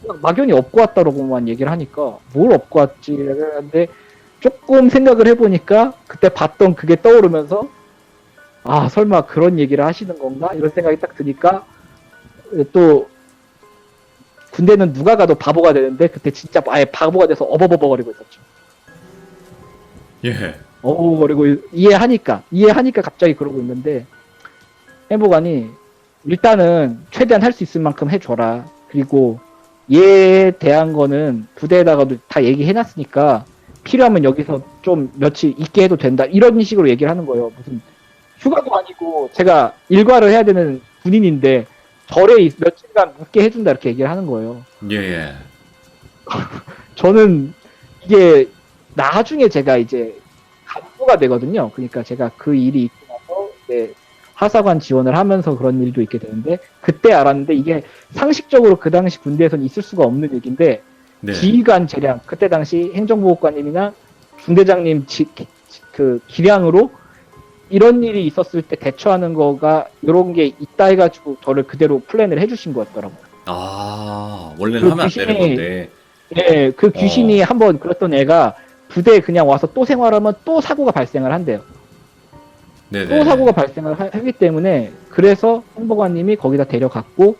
그냥 막연히 업고 왔다라고만 얘기를 하니까 뭘 업고 왔지? 근데 조금 생각을 해보니까 그때 봤던 그게 떠오르면서 설마 그런 얘기를 하시는 건가? 이런 생각이 딱 드니까 또 군대는 누가 가도 바보가 되는데 그때 진짜 아예 바보가 돼서 어버버버거리고 있었죠. 예. 그리고 이해하니까 갑자기 그러고 있는데 행복안이 일단은 최대한 할 수 있을 만큼 해줘라. 그리고 얘에 대한 거는 부대에다가도 다 얘기해놨으니까 필요하면 여기서 좀 며칠 있게 해도 된다. 이런 식으로 얘기를 하는 거예요. 무슨 휴가도 아니고 제가 일과를 해야 되는 군인인데 절에 며칠간 묵게 해준다 이렇게 얘기를 하는 거예요. 예. 저는 이게 나중에 제가 이제 간부가 되거든요. 그러니까 제가 그 일이 있고 나서 이제 하사관 지원을 하면서 그런 일도 있게 되는데 그때 알았는데 이게 상식적으로 그 당시 군대에서는 있을 수가 없는 얘기인데 네. 지휘관 재량 그때 당시 행정보호관님이나 중대장님 그 기량으로 이런 일이 있었을 때 대처하는 거가 이런 게 있다 해가지고 저를 그대로 플랜을 해주신 거였더라고요. 원래는 하면 안 되는 건데. 네, 그 귀신이 한번 그랬던 애가 부대에 그냥 와서 또 생활하면 또 사고가 발생을 한대요. 네네. 또 사고가 발생을 하기 때문에 그래서 행복아님이 거기다 데려갔고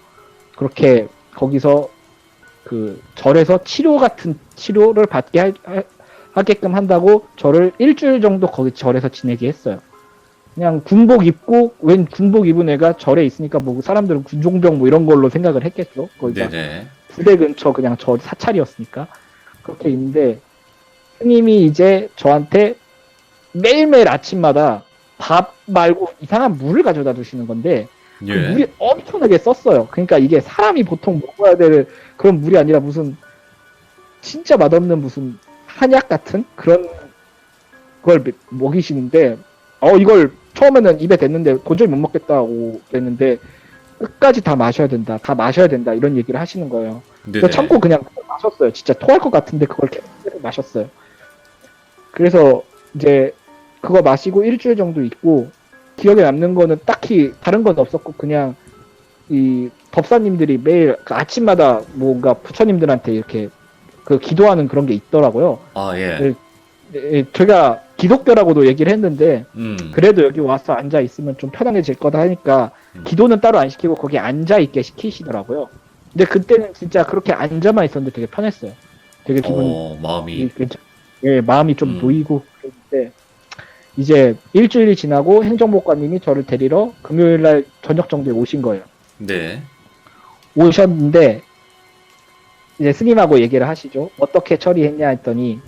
그렇게 거기서 그 절에서 치료 같은 치료를 받게 하게끔 한다고 저를 일주일 정도 거기 절에서 지내게 했어요. 그냥 군복 입고, 웬 군복 입은 애가 절에 있으니까 뭐 사람들은 군종병 뭐 이런 걸로 생각을 했겠죠. 거기가 네네. 부대 근처 그냥 저 사찰이었으니까. 그렇게 있는데, 스님이 이제 저한테 매일매일 아침마다 밥 말고 이상한 물을 가져다 주시는 건데, 그 예. 물이 엄청나게 썼어요. 그러니까 이게 사람이 보통 먹어야 될 그런 물이 아니라 무슨 진짜 맛없는 무슨 한약 같은 그런 걸 먹이시는데, 이걸 처음에는 입에 댔는데 도저히 못 먹겠다고 그랬는데 끝까지 다 마셔야 된다, 다 마셔야 된다 이런 얘기를 하시는 거예요. 네네. 그래서 참고 그냥 마셨어요. 진짜 토할 것 같은데 그걸 계속 마셨어요. 그래서 이제 그거 마시고 일주일 정도 있고 기억에 남는 거는 딱히 다른 건 없었고 그냥 이 법사님들이 매일 그 아침마다 뭔가 부처님들한테 이렇게 그 기도하는 그런 게 있더라고요. 아, 예. 제가 기독교라고도 얘기를 했는데 음. 그래도 여기 와서 앉아 있으면 좀 편안해질 거다 하니까 기도는 따로 안 시키고 거기 앉아 있게 시키시더라고요. 근데 그때는 진짜 그렇게 앉아만 있었는데 되게 편했어요. 되게 기분이 마음이. 예, 마음이 좀 놓이고 그랬는데 이제 일주일이 지나고 행정복관님이 저를 데리러 금요일날 저녁 정도에 오신 거예요. 네. 오셨는데 이제 스님하고 얘기를 하시죠. 어떻게 처리했냐 했더니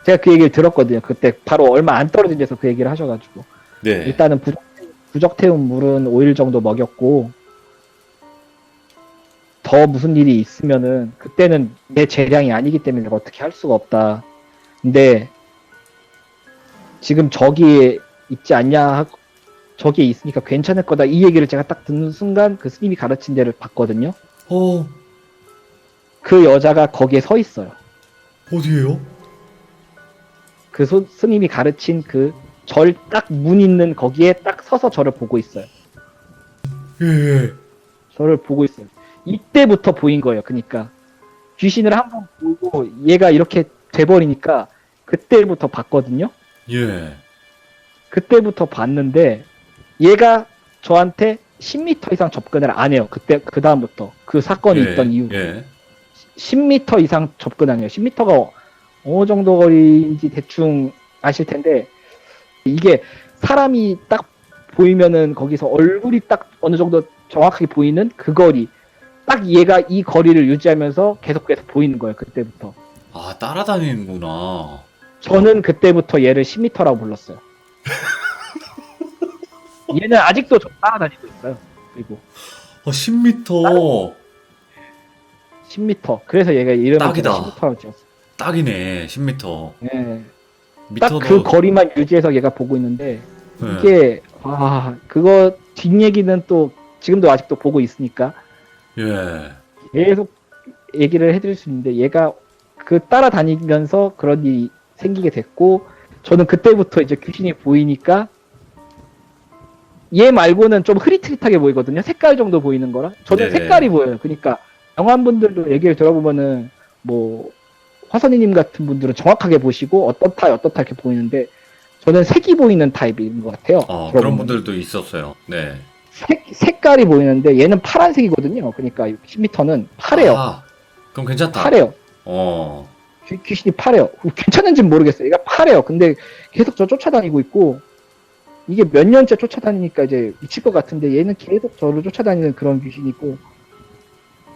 제가 그 얘기를 들었거든요. 그때 바로 얼마 안 떨어진 데서 그 얘기를 하셔가지고 네. 일단은 부적 태운 물은 5일 정도 먹였고 더 무슨 일이 있으면은 그때는 내 재량이 아니기 때문에 내가 어떻게 할 수가 없다. 근데 지금 저기에 있지 않냐, 저기에 있으니까 괜찮을 거다. 이 얘기를 제가 딱 듣는 순간 그 스님이 가르친 데를 봤거든요. 그 여자가 거기에 서 있어요. 어디에요? 그 스님이 가르친 그 절 딱 문 있는 거기에 딱 서서 저를 보고 있어요. 예. 저를 보고 있어요. 이때부터 보인 거예요. 그러니까 귀신을 한번 보고 얘가 이렇게 돼버리니까 그때부터 봤거든요. 예. 그때부터 봤는데 얘가 저한테 10m 이상 접근을 안 해요. 그때 그 다음부터 그 사건이 있던 이후 예. 10m 이상 접근 안 해요. 10m가 어느 정도 거리인지 대충 아실 텐데 이게 사람이 딱 보이면은 거기서 얼굴이 딱 어느 정도 정확하게 보이는 그 거리 딱 얘가 이 거리를 유지하면서 계속 보이는 거예요. 그때부터. 아, 따라다니는구나. 저는 그때부터 얘를 10m라고 불렀어요. 얘는 아직도 저 따라다니고 있어요. 그리고 10m. 10m. 그래서 얘가 이름을 딱이다. 10m라고 지었어요. 딱이네, 10m. 네. 미터도. 딱 그 거리만 유지해서 얘가 보고 있는데 네. 이게 그거 뒷얘기는 또 지금도 아직도 보고 있으니까 예. 계속 얘기를 해드릴 수 있는데 얘가 그 따라다니면서 그런 일이 생기게 됐고 저는 그때부터 이제 귀신이 보이니까 얘 말고는 좀 흐릿흐릿하게 보이거든요. 색깔 정도 보이는 거라. 저는 네네. 색깔이 보여요. 그러니까 영화분들도 얘기를 들어보면은 뭐 화선이님 같은 분들은 정확하게 보시고 어떻다 이렇게 보이는데 저는 색이 보이는 타입인 것 같아요. 그런 들어보면. 분들도 있었어요. 네. 색깔이 보이는데 얘는 파란색이거든요. 그러니까 10m는 파래요. 아, 그럼 괜찮다. 파래요. 어. 귀신이 파래요. 괜찮은지는 모르겠어요. 얘가 파래요. 근데 계속 저 쫓아다니고 있고 이게 몇 년째 쫓아다니니까 이제 미칠 것 같은데 얘는 계속 저를 쫓아다니는 그런 귀신이 있고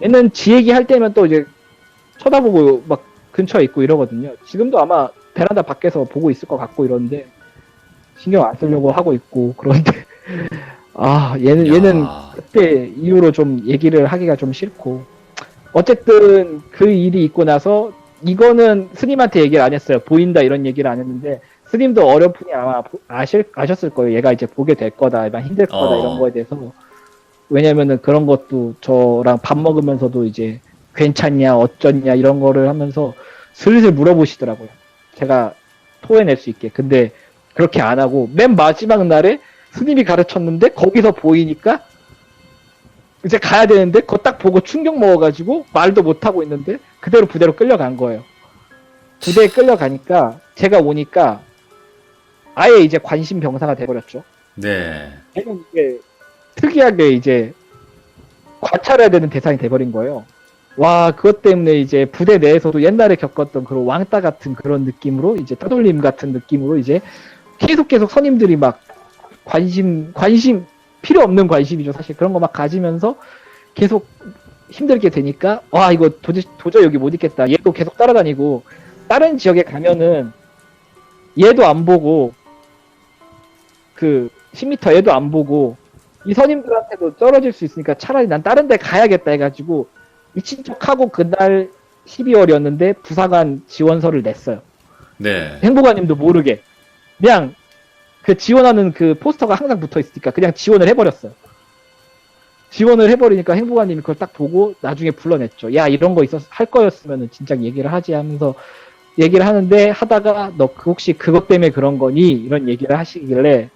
얘는 지 얘기할 때면 또 이제 쳐다보고 막 근처에 있고 이러거든요. 지금도 아마 베란다 밖에서 보고 있을 것 같고 이러는데 신경 안 쓰려고 하고 있고 그런데 얘는 그때 이후로 좀 얘기를 하기가 좀 싫고 어쨌든 그 일이 있고 나서 이거는 스님한테 얘기를 안 했어요. 보인다 이런 얘기를 안 했는데 스님도 어렴풋이 아마 아셨을 거예요. 얘가 이제 보게 될 거다, 힘들 거다 이런 거에 대해서. 왜냐면은 그런 것도 저랑 밥 먹으면서도 이제 괜찮냐, 어쩌냐 이런 거를 하면서 슬슬 물어보시더라고요. 제가 토해낼 수 있게. 근데 그렇게 안 하고 맨 마지막 날에 스님이 가르쳤는데 거기서 보이니까 이제 가야 되는데 그거 딱 보고 충격 먹어가지고 말도 못하고 있는데 그대로 부대로 끌려간 거예요. 부대에 끌려가니까 제가 오니까 아예 이제 관심 병사가 돼버렸죠. 네. 얘는 이게 특이하게 이제 관찰해야 되는 대상이 돼버린 거예요. 와, 그것 때문에 이제 부대 내에서도 옛날에 겪었던 그런 왕따 같은 그런 느낌으로 이제 따돌림 같은 느낌으로 이제 계속 선임들이 막 관심 필요 없는 관심이죠. 사실 그런 거 막 가지면서 계속 힘들게 되니까 와, 이거 도저히 여기 못 있겠다. 얘도 계속 따라다니고 다른 지역에 가면은 얘도 안 보고 그 10m 얘도 안 보고 이 선임들한테도 떨어질 수 있으니까 차라리 난 다른 데 가야겠다 해가지고 미친 척하고 그날 12월이었는데 부사관 지원서를 냈어요. 네. 행보관님도 모르게 그냥 그 지원하는 그 포스터가 항상 붙어 있으니까 그냥 지원을 해버렸어요. 지원을 해버리니까 행보관님이 그걸 딱 보고 나중에 불러냈죠. 야, 이런 거 할 거였으면 진작 얘기를 하지 하면서 얘기를 하는데 하다가 너 혹시 그것 때문에 그런 거니? 이런 얘기를 하시길래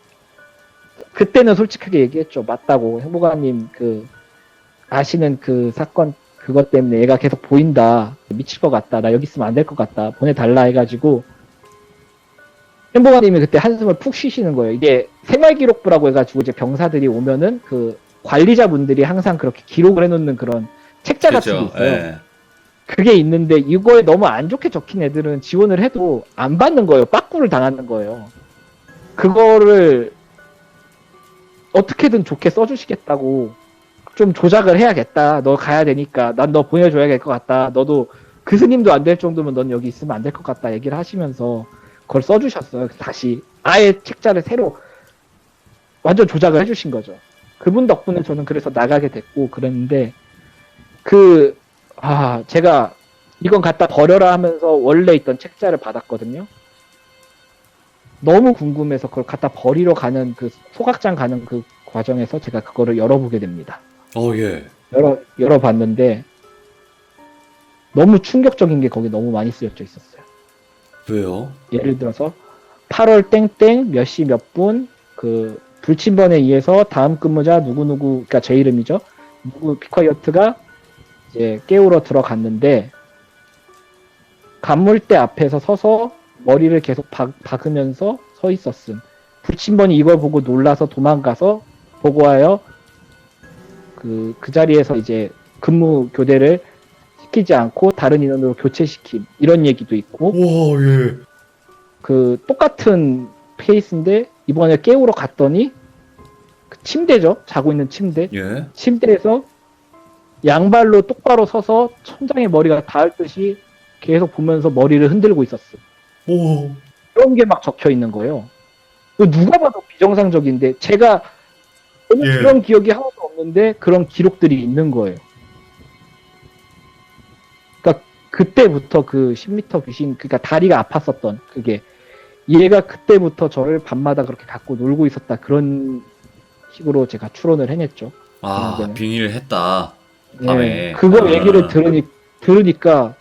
그때는 솔직하게 얘기했죠. 맞다고. 행보관님 그 아시는 그 사건 그것 때문에 얘가 계속 보인다. 미칠 것 같다. 나 여기 있으면 안 될 것 같다. 보내달라 해가지고 행보관님이 그때 한숨을 푹 쉬시는 거예요. 이게 생활기록부라고 해가지고 이제 병사들이 오면은 그 관리자분들이 항상 그렇게 기록을 해놓는 그런 책자 같은 게 그렇죠. 있어요. 예. 그게 있는데 이거에 너무 안 좋게 적힌 애들은 지원을 해도 안 받는 거예요. 빠꾸를 당하는 거예요. 그거를 어떻게든 좋게 써주시겠다고 좀 조작을 해야겠다. 너 가야 되니까 난 너 보내줘야 될 것 같다. 너도 그 스님도 안 될 정도면 넌 여기 있으면 안 될 것 같다. 얘기를 하시면서 그걸 써주셨어요. 다시 아예 책자를 새로 완전 조작을 해주신 거죠. 그분 덕분에 저는 그래서 나가게 됐고 그랬는데 제가 이건 갖다 버려라 하면서 원래 있던 책자를 받았거든요. 너무 궁금해서 그걸 갖다 버리러 가는 그 소각장 가는 그 과정에서 제가 그거를 열어보게 됩니다. 예. 열어봤는데 너무 충격적인 게 거기 너무 많이 쓰여져 있었어요. 왜요? 예를 들어서 8월 땡땡 몇 시 몇 분 그 불침번에 의해서 다음 근무자 누구누구 그러니까 제 이름이죠. 누구 피커이어트가 이제 깨우러 들어갔는데 간물대 앞에서 서서 머리를 계속 박으면서 서 있었음. 불침번이 이걸 보고 놀라서 도망가서 보고하여 그 자리에서 이제 근무 교대를 시키지 않고 다른 인원으로 교체시킴. 이런 얘기도 있고. 와, 예. 그 똑같은 케이스인데 이번에 깨우러 갔더니 그 침대죠. 자고 있는 침대. 예. 침대에서 양발로 똑바로 서서 천장에 머리가 닿을 듯이 계속 보면서 머리를 흔들고 있었어. 오. 그런 게 막 적혀 있는 거예요. 누가 봐도 비정상적인데 제가 예. 그런 기억이 하나도 없는데 그런 기록들이 있는 거예요. 그러니까 그때부터 그 10m 귀신 그러니까 다리가 아팠었던 그게 얘가 그때부터 저를 밤마다 그렇게 갖고 놀고 있었다 그런 식으로 제가 추론을 해냈죠. 아, 빙의를 했다. 밤에. 네, 그거 얘기를 들으니까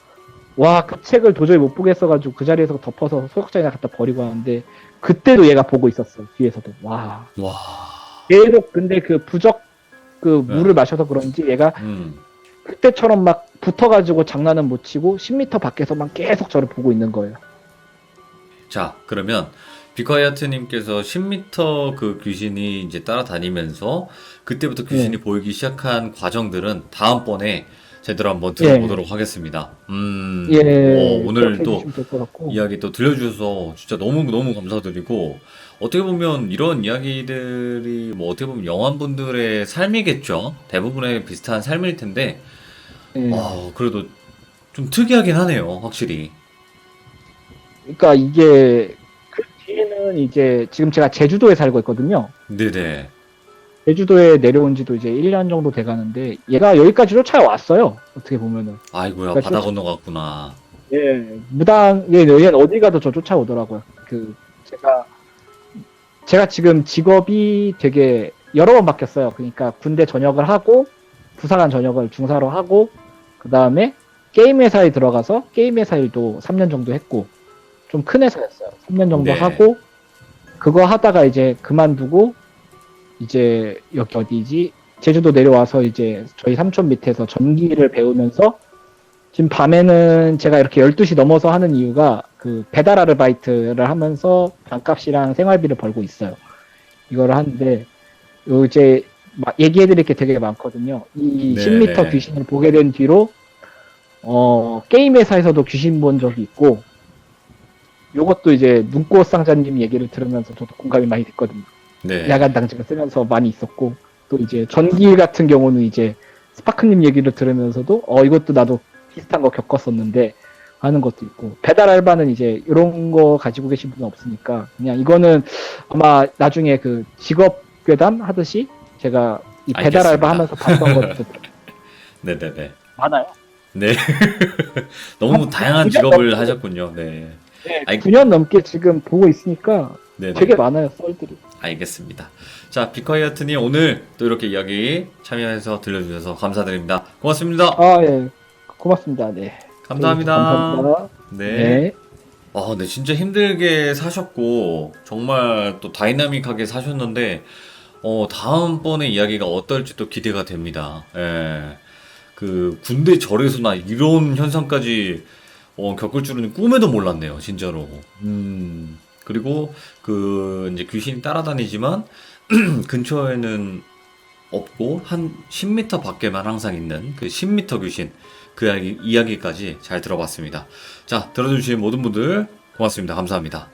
와, 그 책을 도저히 못 보겠어가지고 그 자리에서 덮어서 소각장에다 갖다 버리고 하는데 그때도 얘가 보고 있었어. 뒤에서도. 와. 와. 계속 근데 그 부적 그 물을 마셔서 그런지 얘가 그때처럼 막 붙어가지고 장난은 못 치고 10m 밖에서만 계속 저를 보고 있는 거예요. 자, 그러면 비과이어트님께서 10m 그 귀신이 이제 따라다니면서 그때부터 귀신이 보이기 시작한 과정들은 다음번에 제대로 한번 들어보도록 하겠습니다. 오늘 또 이야기 또 들려주셔서 진짜 너무너무 감사드리고, 어떻게 보면 이런 이야기들이 뭐 어떻게 보면 영환분들의 삶이겠죠. 대부분의 비슷한 삶일 텐데, 그래도 좀 특이하긴 하네요, 확실히. 그러니까 이게 그 뒤에는 이제 지금 제가 제주도에 살고 있거든요. 네네. 제주도에 내려온 지도 이제 1년 정도 돼가는데 얘가 여기까지 쫓아왔어요. 어떻게 보면은. 아이고야, 그러니까 바다 건너갔구나. 예, 얘는 어디 가도 저 쫓아오더라고요. 제가 지금 직업이 되게 여러 번 바뀌었어요. 그러니까 군대 전역을 하고 부사관 전역을 중사로 하고 그 다음에 게임 회사에 들어가서 게임 회사 일도 3년 정도 했고 좀 큰 회사였어요. 3년 정도 하고 그거 하다가 이제 그만두고 이제 여기 어디지? 제주도 내려와서 이제 저희 삼촌 밑에서 전기를 배우면서 지금 밤에는 제가 이렇게 12시 넘어서 하는 이유가 그 배달 아르바이트를 하면서 방값이랑 생활비를 벌고 있어요. 이거를 하는데 이제 얘기해드릴 게 되게 많거든요. 이 10m 귀신을 보게 된 뒤로 게임 회사에서도 귀신 본 적이 있고, 요것도 이제 눈꽃 상자님 얘기를 들으면서 저도 공감이 많이 됐거든요. 네. 야간 당직을 쓰면서 많이 있었고, 또 이제 전기 같은 경우는 이제 스파크님 얘기를 들으면서도 이것도 나도 비슷한 거 겪었었는데 하는 것도 있고, 배달 알바는 이제 이런 거 가지고 계신 분은 없으니까 그냥 이거는 아마 나중에 그 직업 괴담 하듯이 제가 이 배달 알바 하면서 봤던 것도 네네네. 많아요. 네. 너무 다양한 9년 직업을 넘게, 하셨군요. 네. 네, 아이, 9년 넘게 지금 보고 있으니까 네네. 되게 많아요, 썰들이. 알겠습니다. 자, 비커이어트님 오늘 또 이렇게 이야기 참여해서 들려주셔서 감사드립니다. 고맙습니다. 예. 고맙습니다. 네. 감사합니다. 감사합니다. 네. 네. 네, 진짜 힘들게 사셨고, 정말 또 다이나믹하게 사셨는데, 다음번에 이야기가 어떨지 또 기대가 됩니다. 예. 그, 군대 절에서나 이런 현상까지, 겪을 줄은 꿈에도 몰랐네요, 진짜로. 그리고, 이제 귀신이 따라다니지만, 근처에는 없고, 한 10m 밖에만 항상 있는 그 10m 귀신, 그 이야기까지 잘 들어봤습니다. 자, 들어주신 모든 분들 고맙습니다. 감사합니다.